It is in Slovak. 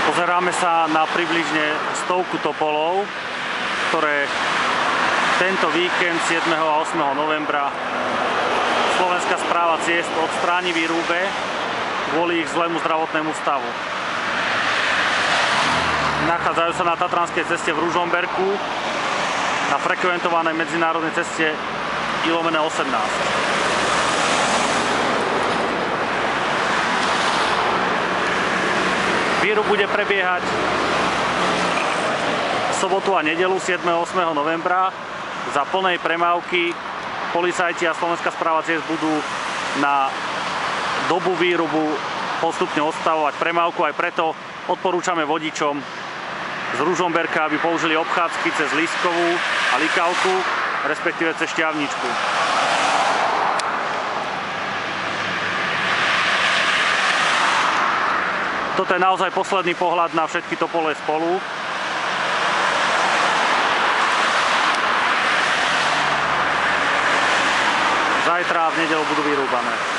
Pozeráme sa na približne 100 topolov, ktoré tento víkend 7. a 8. novembra Slovenská správa ciest odstráni výrube kvôli ich zlému zdravotnému stavu. Nachádzajú sa na Tatranskej ceste v Ružomberku na frekventovanej medzinárodnej ceste I/18. Výrub bude prebiehať sobotu a nedeľu 7. a 8. novembra. Za plnej premávky policajti a Slovenská správa ciest budú na dobu výrubu postupne odstavovať premávku. Aj preto odporúčame vodičom z Ružomberka, aby použili obchádzky cez Lískovú a Likavku, respektíve cez Šťavničku. Toto je naozaj posledný pohľad na všetky topole spolu. Zajtra a v nedeľu budú vyrúbané.